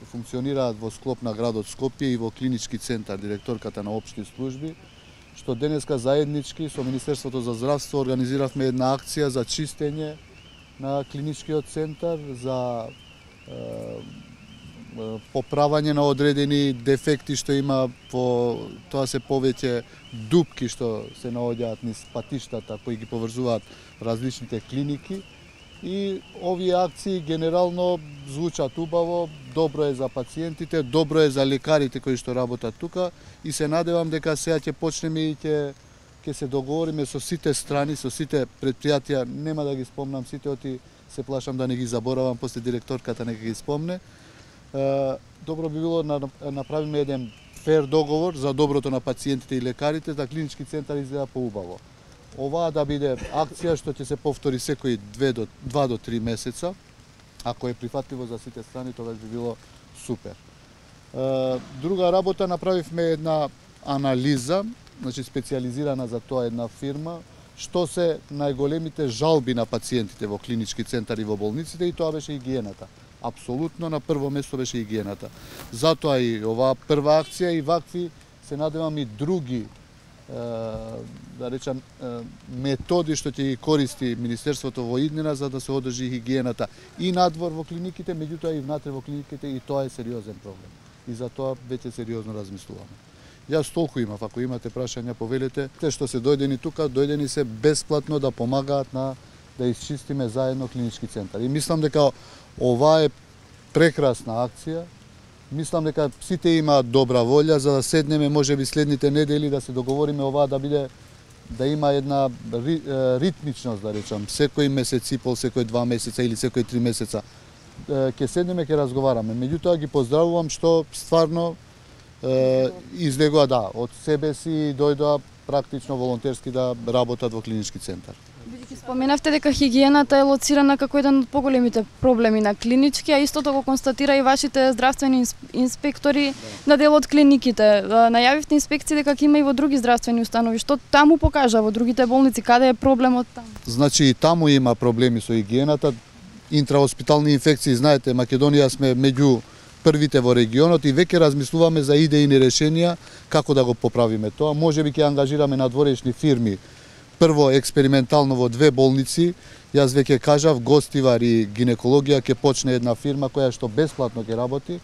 функционираат во склоп на градот Скопје и во клинички центар, директорката на општи служби, што денеска заеднички со Министерството за здравство организиравме една акција за чистење на клиничкиот центар, за поправање на одредени дефекти што има по тоа се повеќе дупки што се наоѓаат низ патиштата кои ги поврзуваат различните клиники. И овие акции генерално звучат убаво, добро е за пациентите, добро е за лекарите кои што работат тука и се надевам дека сега ќе почнеме и ќе се договориме со сите страни, со сите предпријатија, нема да ги спомнам сите, оти се плашам да не ги заборавам, после директорката нека ги спомне. Добро би било да направиме еден фер договор за доброто на пациентите и лекарите, да клинички центар изгледа поубаво. Оваа да биде акција што ќе се повтори секои 2 до 3 месеца. Ако е прифатливо за сите страни, тоа би било супер. Друга работа, направивме една анализа, значи специјализирана за тоа една фирма, што се најголемите жалби на пациентите во клинички центари во болниците, и тоа беше хигиената. Апсолутно на прво место беше хигиената. Затоа и оваа прва акција и вакви се надевам и други да речам методи што ќе ги користи Министерството во иднина за да се одржи хигиената и надвор во клиниките, меѓутоа и внатре во клиниките, и тоа е сериозен проблем. И за тоа веќе сериозно размислуваме. Јас толку имав, ако имате прашања повелете, те што се дојдени тука, дојдени се бесплатно да помагаат да исчистиме заедно клинички центар. И мислам дека ова е прекрасна акција. Мислам дека сите имаат добра волја за да седнеме можеби следните недели да се договориме оваа да има една ритмичност, да речам, секој месец и пол, секој 2 месеца или секој 3 месеца. Ќе седнеме, ќе разговараме. Меѓутоа ги поздравувам што стварно излегоа од себе си и дојдоа практично волонтерски да работат во клинички центар. Бидејќи споменавте дека хигиената е лоцирана како еден од поголемите проблеми на клинички, а истото го констатира и вашите здравствени инспектори на дел од клиниките. Најавивте инспекции дека има и во други здравствени установи. Што таму покажа во другите болници? Каде е проблемот таму? Значи и таму има проблеми со хигиената. Интраспитални инфекции, знаете, Македонија сме меѓу првите во регионот и веќе размислуваме за идејни решенија како да го поправиме тоа. Можеби ќе ангажираме надворешни фирми. Прво експериментално во 2 болници, јас веќе кажав, Гостивар и гинекологија ќе почне една фирма која што бесплатно ќе работи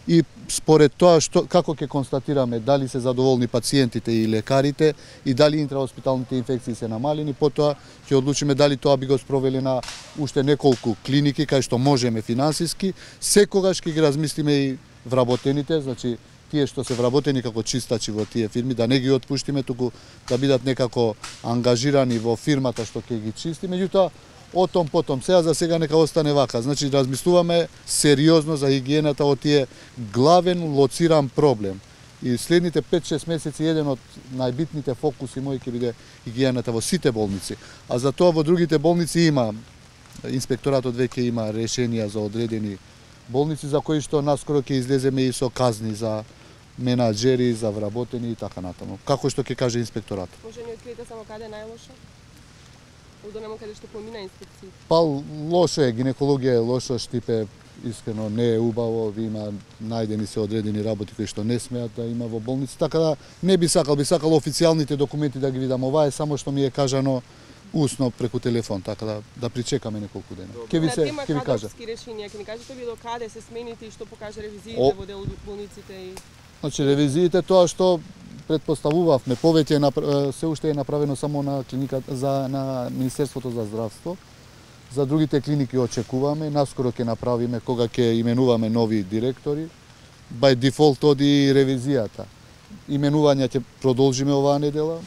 и според тоа како ќе констатираме дали се задоволни пациентите и лекарите и дали интрахоспиталните инфекции се намалени, потоа ќе одлучиме дали тоа би го спровели на уште неколку клиники кај што можеме финансиски. Секогаш ќе ги размислиме и вработените, значи тие што се вработени како чистачи во тие фирми, да не ги отпуштиме, туку да бидат некако ангажирани во фирмата што ќе ги чисти. Меѓутоа, отом потом, за сега нека остане вака. Значи, размислуваме сериозно за хигиената од тие главен лоциран проблем. И следните 5-6 месеци еден од најбитните фокуси мои ќе биде хигиената во сите болници. А за тоа во другите болници има, инспекторатот веќе има решенија за одредени болници за кои што наскоро ќе излеземе и со казни за менаџери, за вработени и така натаму. Како што ќе каже инспекторатот. Може ни откриете само каде е најлошо? Удонемо каде што помина инспекции. Па лошо е, гинекологија е лошо, Штипе искрено не е убаво, има најдени се одредени работи кои што не смеат да има во болници, така да не би сакал официјалните документи да ги видам. Ова е само што ми е кажано усно преку телефон, така да причекаме неколку дена. Ќе ви кажа. Решенија, ќе ни кажете ви до каде се смените и што покажа ревизиите во дел болниците и Значи ревизиите тоа што предпоставувавме повеќе се уште е направено само на клиниката на Министерството за здравство. За другите клиники очекуваме, наскоро ќе направиме кога ќе именуваме нови директори. By default оди ревизијата. Именувања ќе продолжиме оваа недела.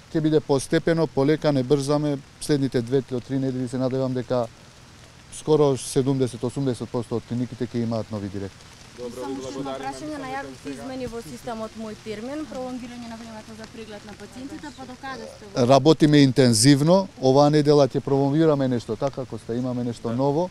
Ќе биде постепено, полека, не брзаме. Следните 2-3 недели се надевам дека скоро 70-80% од клиниките ќе имаат нови директори. Само што на прашање најавивте измени во системот Мој термин, пролонгирање на времето за преглед на пациентите, па до каде сте? Работиме интензивно, оваа недела ќе промовираме нешто така, ако имаме нешто ново.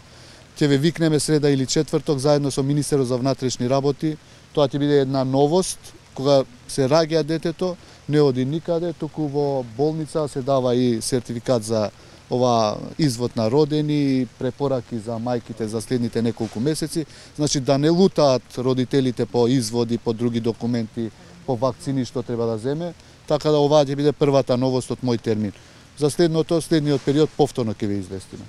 Ќе ве викнеме среда или четврток заедно со министерот за внатрешни работи. Тоа ќе биде една новост, кога се раѓа детето, не оди никаде, туку во болница се дава и сертификат за ова извод на родени, препораки за мајките за следните неколку месеци, значи да не лутаат родителите по изводи, по други документи, по вакцини што треба да земе, така да оваа ќе биде првата новост од мој термин. За следниот период повторно ќе ве известиме.